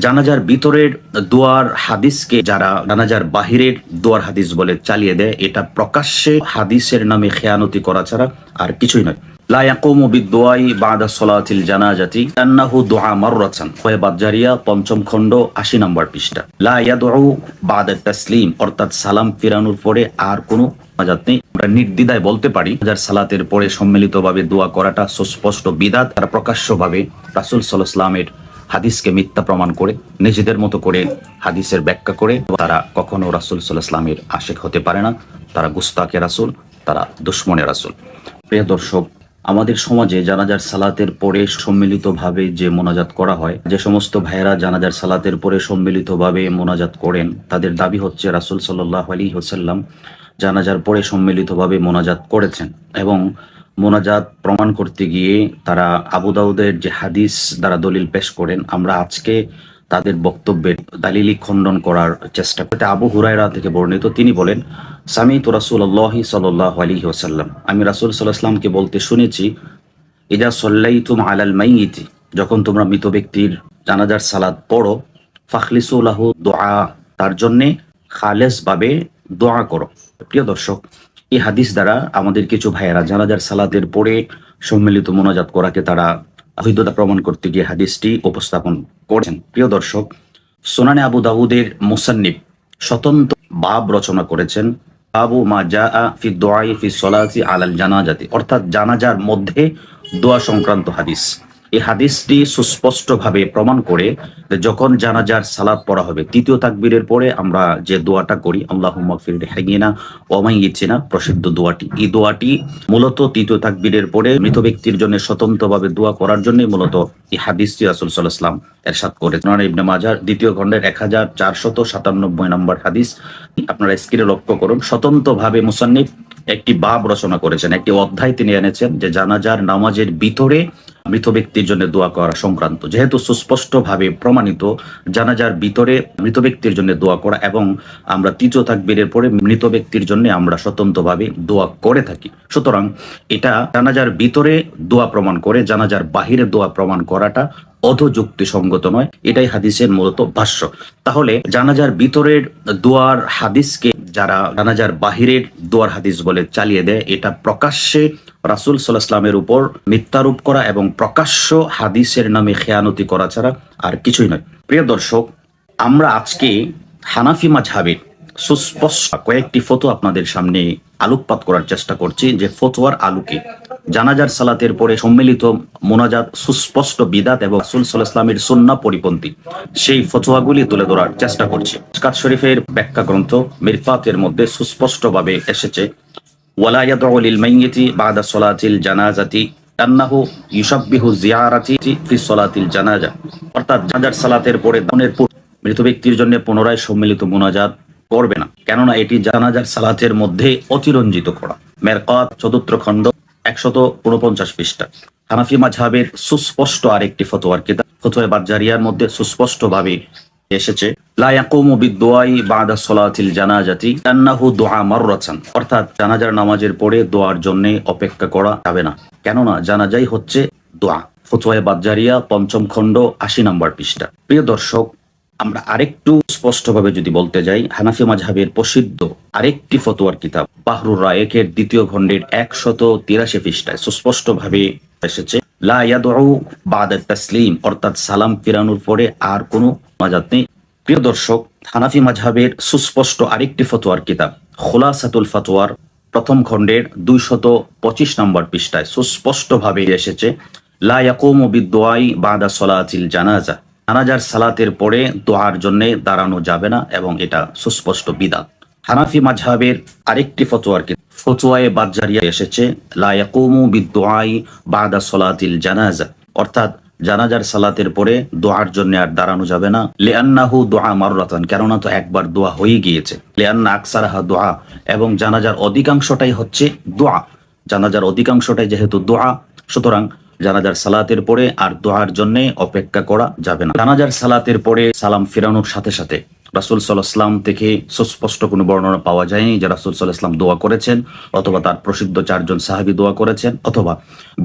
জানাজার ভিতরের দোয়ার হাদিসকে যারা জানাজার বাহিরের দোয়ার হাদিস বলে চালিয়ে দেয়, এটা প্রকাশ্যে হাদিসের নামে খেয়ানতি করা ছাড়া আর কিছুই নয়। লা ইয়াকুমু বিদ-দুআই বা'দা সলাতিল জানাজাতি আন্নাহু দুআ মাররাতান, ফয়বাত জারিয়া পঞ্চম খণ্ড ৮০ নম্বর পৃষ্ঠা। লা ইয়াদউ বা'দা তাসলিম, অর্থাৎ সালাম ফিরানোর পরে আর কোনো মুনাজাত নেই। আমরা নির্দ্বিধায় বলতে পারি যার সালাতের পরে সম্মিলিতভাবে দোয়া করাটা সুস্পষ্ট বিদআত। তারা প্রকাশ্যভাবে রাসূল সাল্লাল্লাহু আলাইহি ওয়াসাল্লামের হাদিসকে মিথ্যা প্রমাণ করে নিজেদের মতো করে হাদিসের ব্যাখ্যা করে তারা কখনো রাসূল সাল্লাল্লাহু আলাইহি ওয়াসাল্লামের আশিক হতে পারে না। তারা গুস্তাখে রাসূল, তারা দুশমনে রাসূল। প্রিয় দর্শক, আমাদের সমাজে জানাজার সালাতের পরে সম্মিলিতভাবে যে মোনাজাত করা হয়, যে সমস্ত ভাইয়েরা জানাজার সালাতের পরে সম্মিলিতভাবে মোনাজাত করেন, তাদের দাবি হচ্ছে রাসূল সাল্লাল্লাহু আলাইহি ওয়াসাল্লাম জানাজার পরে সম্মিলিতভাবে মোনাজাত করেছেন এবং মোনাজাত প্রমাণ করতে গিয়ে তারা আবু দাউদের যে হাদিস দ্বারা দলিল পেশ করেন, আমরা আজকে তাদের বক্তব্যের দালিলি খণ্ডন করার চেষ্টা করতে। আবু হুরায়রা থেকে বর্ণিত, তিনি বলেন, সামিতু রাসূলুল্লাহি সাল্লাল্লাহু আলাইহি ওয়াসাল্লাম, আমি রাসূল সাল্লাল্লাহু আলাইহি ওয়াসাল্লামকে বলতে শুনেছি, ইযা সাল্লাইতুম আলাল মাইয়িতি, যখন তোমরা মৃত ব্যক্তির জানাজার সালাত পড়ো, ফাখলিসু লাহু দুআ, তার জন্য খালেস ভাবে দোয়া করো। প্রিয় দর্শক, এই হাদিস দ্বারা আমাদের কিছু ভাইয়েরা জানাজার সালাতের পরে সম্মিলিত মোনাজাত করাকে তারা বৈধতা প্রমাণ করতে গিয়ে হাদিসটি উপস্থাপন করেছেন। প্রিয় দর্শক, সুনানে আবু দাউদের মুসান্নিফ স্বতন্ত্র বাব রচনা করেছেন, বাবু মা জাআ ফি দুআই ফি সলাতি আলাল জানাজাতি, অর্থাৎ জানাজার মধ্যে দোয়া সংক্রান্ত হাদিস। এই হাদিসটি সুস্পষ্টভাবে প্রমাণ করে যে যখন জানাজার সালাত পড়া হবে, তৃতীয় তাকবীরের পরে আমরা যে দোয়াটা করি, আল্লাহুম্মা গফির লিহাইয়িনা ওয়া মাইয়িতিনা, প্রসিদ্ধ দোয়াটি, এই দোয়াটি মূলত তৃতীয় তাকবীরের পরে মৃত ব্যক্তির জন্য স্বতন্ত্রভাবে দোয়া করার জন্য মূলত এই হাদিসটি রাসূল সাল্লাল্লাহু আলাইহি ওয়াসাল্লাম ইরশাদ করেছেন। সুনান ইবনে মাজাহ দ্বিতীয় খণ্ডের 1497 নম্বর হাদিস। আপনারা স্ক্রিনে লক্ষ্য করুন, স্বতন্ত্রভাবে মুসান্নিফ একটি বাব রচনা করেছেন, একটি অধ্যায় তিনি এনেছেন যে জানাজার নামাজের ভিতরে মৃত ব্যক্তির জন্য দোয়া করা সংক্রান্ত। যেহেতু সুস্পষ্টভাবে প্রমাণিত জানাজার ভিতরে মৃত ব্যক্তির জন্য দোয়া করা এবং আমরা তৃতীয় তাকবীরের পরে মৃত ব্যক্তির জন্য আমরা স্বতন্ত্রভাবে দোয়া করে থাকি, সুতরাং এটা জানাজার ভিতরে দোয়া প্রমাণ করে জানাজার বাহিরে দোয়া প্রমাণ করাটা অযুক্তিসঙ্গত নয়। এটাই হাদিসের মূলত ভাষ্য। তাহলে জানাজার ভিতরের দোয়ার হাদিসকে যারা জানাজার বাহিরের দোয়ার হাদিস বলে চালিয়ে দেয়, এটা প্রকাশ্যে রাসূল সাল্লাল্লাহু আলাইহি ওয়াসাল্লামের উপর মিথ্যারোপ করা এবং প্রকাশ্য হাদিসের নামে খেয়ানতি করা ছাড়া আর কিছুই নয়। প্রিয় দর্শক, আমরা আজকে হানাফি মাযহাবের সুস্পষ্ট কয়েকটি ফতোয়া আপনাদের সামনে আলোকপাত করার চেষ্টা করছি, যে ফতোয়ার আলোকে জানাজার সালাতের পরে সম্মিলিত মোনাজাত সুস্পষ্ট বিদআত এবং রাসূল সাল্লাল্লাহু আলাইহি ওয়াসাল্লামের সুন্নাহ পরিপন্থী, সেই ফতোয়াগুলি তুলে ধরার চেষ্টা করছি। মিশকাত শরীফের ব্যাখ্যা গ্রন্থ মিরফাতের মধ্যে সুস্পষ্টভাবে এসেছে, ওয়ালা ইয়াদউ লিল মাইয়িতি বা'দা সলাতিল জানাজাতি আন্নাহু ইউশাব্বিহু জিয়ারাতি ফি সলাতিল জানাজা, অর্থাৎ জানাজার সালাতের পরে দাফনের পর মৃত ব্যক্তির জন্য পুনরায় সম্মিলিত মোনাজাত করবে না, কেননা এটি জানাজার সালাতের মধ্যে অতিরঞ্জিত করা। মেরকাত চতুর্থ খণ্ড 149 পৃষ্ঠা। হানাফি মাযহাবের সুস্পষ্ট আরেকটি ফতোয়ার কিতাব ফতোয়া বাজ্জারিয়ার মধ্যে সুস্পষ্টভাবে এসেছে, লা ইয়াকুমু বিদ-দুআই বা'দা সলাতিল জানাজাতি আন্নাহু দুআ মাররাতান, অর্থাৎ জানাজার নামাজের পরে দোয়ার জন্য অপেক্ষা করা যাবে না, কেননা জানাজাই হচ্ছে দোয়া। ফতোয়া বাজ্জারিয়া পঞ্চম খণ্ড 80 নম্বর পৃষ্ঠা। প্রিয় দর্শক, আমরা আরেকটু স্পষ্টভাবে যদি বলতে যাই, হানাফি মাযহাবের প্রসিদ্ধ আরেকটি ফতোয়ার কিতাব বাহরুর রায়েকের দ্বিতীয় খণ্ডের 183 পৃষ্ঠায় সুস্পষ্টভাবে এসেছে, লা ইয়াদউ বা'দা তাসলিম, অর্থাৎ সালাম ফিরানোর পরে আর কোনো মুনাজাত নেই। প্রিয় দর্শক, হানাফি মাযহাবের সুস্পষ্ট আরেকটি ফতোয়ার কিতাব খুলাসাতুল ফাতওয়ার প্রথম খণ্ডের 225 নম্বর পৃষ্ঠায় সুস্পষ্টভাবে এসেছে, লা ইয়াকুমু বিদ-দুআই বা'দা সলাতিল জানাজা, জানাজার সালাতের পরে দোয়ার জন্য দাঁড়ানো যাবে না এবং এটা সুস্পষ্ট বিদআত। হানাফি মাযহাবের আরেকটি ফতোয়ার কিতাব ফতোয়ায়ে বাজ্জারিয়া এসেছে, লা ইয়াকুমু বিদ-দুআই বা'দা সলাতিল জানাজা, অর্থাৎ জানাজার সালাতের পরে দোয়ার জন্য আর দাঁড়ানো যাবে না, লিআন্নাহু দুআ মাররাতান, কেননা তো একবার দোয়া হয়ে গিয়েছে, লিআন্না আকসারাহা দোয়া, এবং জানাজার অধিকাংশটাই হচ্ছে দোয়া। জানাজার অধিকাংশটাই যেহেতু দোয়া, সুতরাং জানাজার সালাতের পরে আর দোয়ার জন্য অপেক্ষা করা যাবে না। জানাজার সালাতের পরে সালাম ফিরানোর সাথে সাথে রাসূল সাল্লাল্লাহু আলাইহি ওয়াসাল্লাম থেকে সুস্পষ্ট কোনো বর্ণনা পাওয়া যায়নি যে রাসূল সাল্লাল্লাহু আলাইহি ওয়াসাল্লাম দোয়া করেছেন, অথবা তার প্রসিদ্ধ 4 জন সাহাবী দোয়া করেছেন, অথবা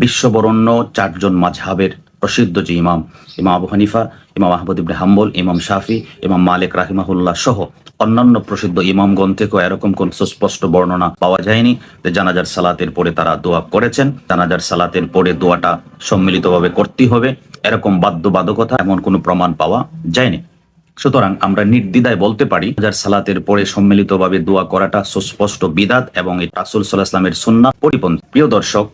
বিশ্ববরণ্য 4 জন মাযহাবের প্রসিদ্ধ যে ইমাম আবু হানিফা, ইমাম আহমদ ইবনে হাম্বল, ইমাম শাফি, ইমাম মালিক রাহিমাহুল্লাহ সহ অন্যান্য প্রসিদ্ধ ইমামগণ থেকেও এরকম কোন সুস্পষ্ট বর্ণনা পাওয়া যায়নি যে জানাজার সালাতের পরে তারা দোয়া করেছেন। জানাজার সালাতের পরে দোয়াটা সম্মিলিতভাবে করতেই হবে এরকম বাধ্যবাধকতা এমন কোনো প্রমাণ পাওয়া যায়নি। সুতরাং আমরা নির্দ্বিধায় বলতে পারি জানাজার সালাতের পরে সম্মিলিতভাবে দোয়া করাটা সুস্পষ্ট বিদাত এবং রাসূল সাল্লাল্লাহু আলাইহি ওয়াসাল্লামের সুন্নাহ পরিপন্থী। প্রিয় দর্শক,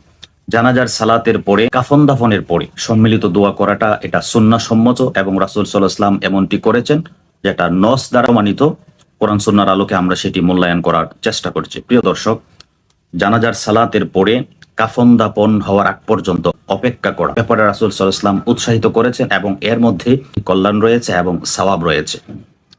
জানাজার সালাতের পরে কাফন দাফনের পরে সম্মিলিত দোয়া করাটা এটা সুন্নাহ সম্মত এবং রাসূল সাল্লাল্লাহু আলাইহি ওয়াসাল্লাম এমনটি করেছেন, যেটা নস দ্বারা প্রমাণিত। কোরআন সুন্নাহর আলোকে আমরা সেটি মূল্যায়ন করার চেষ্টা করছি। প্রিয় দর্শক, জানাজার সালাতের পরে কাফন দাফন হওয়ার আগ পর্যন্ত অপেক্ষা করা ব্যাপারে রাসূল সাল্লাল্লাহু আলাইহি ওয়াসাল্লাম উৎসাহিত করেছেন এবং এর মধ্যে কল্যাণ রয়েছে এবং সওয়াব রয়েছে।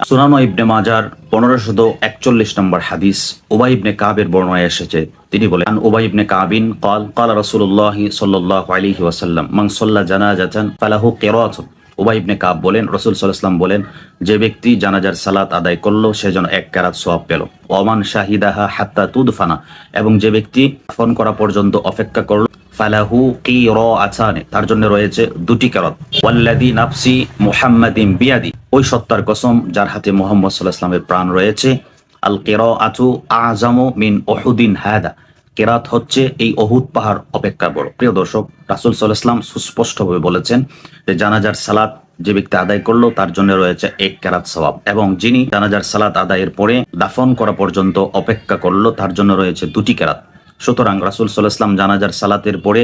সুনান ইবনে মাজার 1541 নম্বর হাদিস উবাই ইবনে কাবের বর্ণনায় এসেছে, তিনি বলেন উবাই ইবনে কাবিন قال قال رسول الله صلى الله عليه وسلم من صلى جنازة فله قراءة। উবাই ইবনে কাব বলেন রাসূল সাল্লাল্লাহু আলাইহি ওয়াসাল্লাম বলেন, যে ব্যক্তি জানাজার সালাত আদায় করলো সে যেন 1 কেরাত সওয়াব পেল। ওমান শাহিদাহা হাত্তা তুদফানা, এবং যে ব্যক্তি দাফন করা পর্যন্ত অপেক্ষা করলো ফালাহু কিরাআতান, তার জন্য রয়েছে 2টি কেরাত। ওয়াল্লাযী নাফসি মুহাম্মাদিন বিয়াদি, ওই সত্তার কসম যার হাতে মুহাম্মদ সাল্লাল্লাহু আলাইহি ওয়াসাল্লামের প্রাণ রয়েছে, আল কিরাআতু আযামু মিন উহুদিন হাদা, কেরাত হচ্ছে এই অহুদ পাহাড় অপেক্ষা বড়। প্রিয় দর্শক, রাসূল সাল্লাল্লাহু আলাইহি ওয়াসাল্লাম সুস্পষ্টভাবে বলেছেন যে জানাজার সালাত যে ব্যক্তি আদায় করলো তার জন্য রয়েছে 1 কেরাত সওয়াব, এবং যিনি জানাজার সালাত আদায়ের পরে দাফন করা পর্যন্ত অপেক্ষা করলো তার জন্য রয়েছে 2টি কেরাত। সুতরাং রাসূল সাল্লাল্লাহু আলাইহি ওয়াসাল্লাম জানাজার সালাতের পরে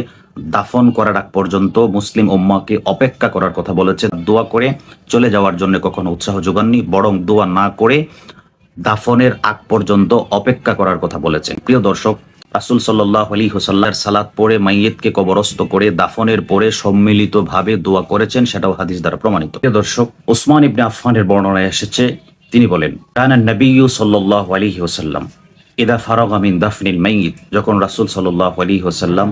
দাফন করার আগ পর্যন্ত মুসলিম উম্মাহকে অপেক্ষা করার কথা বলেছে। দোয়া করে চলে যাওয়ার জন্য কখনো উৎসাহ যোগাননি, বরং দোয়া না করে দাফনের আগ পর্যন্ত অপেক্ষা করার কথা বলেছেন। প্রিয় দর্শক, রাসূল সাল্লাল্লাহু আলাইহি ওয়াসাল্লামের সালাত পড়ে মাইয়িতকে কবরস্থ করে দাফনের পরে সম্মিলিতভাবে দোয়া করেছেন, সেটাও হাদিস দ্বারা প্রমাণিত। প্রিয় দর্শক, উসমান ইবনে আফফানের বর্ণনায় এসেছে, তিনি বলেন কানা নবিয়্যু সাল্লাল্লাহু আলাইহি ওয়াসাল্লাম ইদা ফারাগা মিন দাফনিল মাইয়িত, যখন রাসূল সাল্লাল্লাহু আলাইহি ওয়াসাল্লাম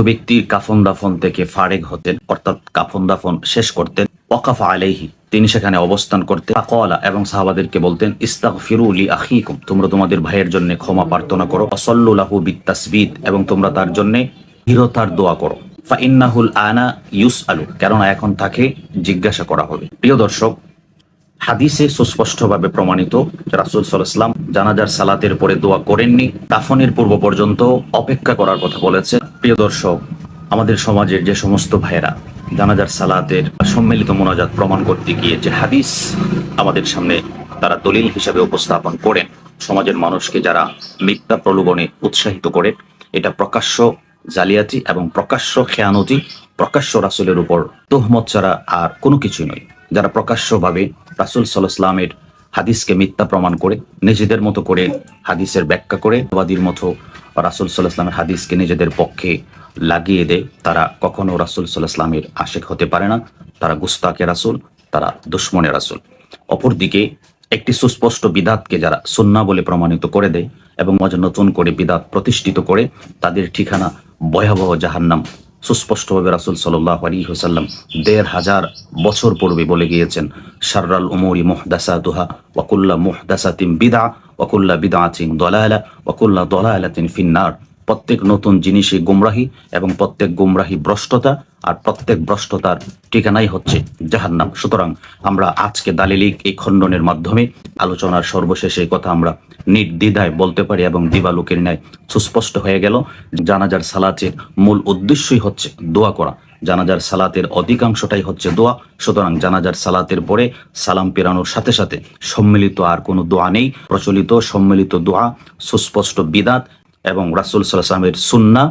ব্যক্তির কাফন দাফন থেকে ফারেগ হতেন, অর্থাৎ কাফন দাফন শেষ করতেন, ওয়াকাফা আলাইহি, তিনি সেখানে অবস্থান করতেন, ফাকালা, এবং সাহাবাদেরকে বলতেন ইস্তাগফিরু লি আখিকুম, তোমরা তোমাদের ভাইয়ের জন্য ক্ষমা প্রার্থনা করো, ওয়াসাল্লু লাহু বিত্তাসবিত, এবং তোমরা তার জন্য দৃঢ়তার দোয়া করো, ফা ইন্নাহুল আনা ইউসআলু, কেননা এখন তাকে জিজ্ঞাসা করা হবে। প্রিয় দর্শক, হাদিসে সুস্পষ্টভাবে প্রমাণিত রাসূল সাল্লাল্লাহু আলাইহি ওয়াসাল্লাম জানাজার সালাতের পরে দোয়া করেননি, দাফনের পূর্ব পর্যন্ত অপেক্ষা করার কথা বলেছে। প্রিয় দর্শক, আমাদের সমাজের যে সমস্ত ভাইয়েরা জানাজার সালাতের সম্মিলিত মোনাজাত প্রমাণ করতে গিয়ে যে হাদিস আমাদের সামনে তারা দলিল হিসাবে উপস্থাপন করেন, সমাজের মানুষকে যারা মিথ্যা প্রলোভনে উৎসাহিত করে, এটা প্রকাশ্য জালিয়াতি এবং প্রকাশ্য খেয়ানতি, প্রকাশ্য রাসূলের উপর তোহমত ছাড়া আর কোনো কিছুই নয়। যারা প্রকাশ্যভাবে রাসূল সাল্লাল্লাহু আলাইহি ওয়াসাল্লামের হাদিসকে মিথ্যা প্রমাণ করে নিজেদের মতো করে হাদিসের ব্যাখ্যা করে বাদীর মতো রাসূল সাল্লাল্লাহু আলাইহি ওয়াসাল্লামের হাদিসকে নিজেদের পক্ষে লাগিয়ে দেয়, তারা কখনো রাসূল সাল্লাল্লাহু আলাইহি ওয়াসাল্লামের আশিক হতে পারে না। তারা গুস্তাকে রাসূল, তারা দুশমনে রাসূল। অপরদিকে একটি সুস্পষ্ট বিদাতকে যারা সুন্নাহ বলে প্রমাণিত করে দেয় এবং মাঝে নতুন করে বিদাত প্রতিষ্ঠিত করে, তাদের ঠিকানা ভয়াবহ জাহান্নাম। সুস্পষ্টভাবে রাসূল সাল্লাল্লাহু আলাইহি ওয়াসাল্লাম ১৫০০ বছর পূর্বে বলে গিয়েছেন, শাররাল উমুরি মুহদাসাতুহা ওয়া কুল্লু মুহদাসাতিন বিদআ ওয়া কুল্লু বিদআতিন দালালা ওয়া কুল্লু দালালাতিন ফিন্নার, প্রত্যেক নতুন জিনিসই গুমরাহি এবং প্রত্যেক গুমরাহি ভ্রষ্টতা, আর প্রত্যেক ভ্রষ্টতার ঠিকানাই হচ্ছে জাহান্নাম। সুতরাং আমরা আজকে দালিলিক এই খণ্ডনের মাধ্যমে আলোচনার সর্বশেষে এই কথা আমরা নির্দ্বিধায় বলতে পারি এবং দিবালোকের ন্যায় সুস্পষ্ট হয়ে গেল। জানাজার সালাতের মূল উদ্দেশ্যই হচ্ছে দোয়া করা, জানাজার সালাতের অধিকাংশটাই হচ্ছে দোয়া। সুতরাং জানাজার সালাতের পরে সালাম পেরানোর সাথে সাথে সম্মিলিত আর কোনো দোয়া নেই। প্রচলিত সম্মিলিত দোয়া সুস্পষ্ট বিদাত এবং রাসূল সাল্লাল্লাহু আলাইহি ওয়াসাল্লামের সুন্নাহ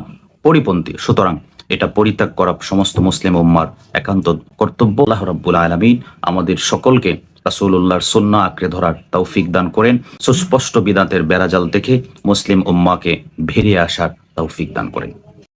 পরিপন্থী। সুতরাং এটা পরিত্যাগ করা সমস্ত মুসলিম উম্মার একান্ত কর্তব্য। আল্লাহ রাব্বুল আলামিন আমাদের সকলকে রাসূলুল্লাহর সুন্নাহ আঁকড়ে ধরার তৌফিক দান করেন, সুস্পষ্ট বিদাতের বেড়াজাল থেকে মুসলিম উম্মাকে বেরিয়ে আসার তৌফিক দান করেন।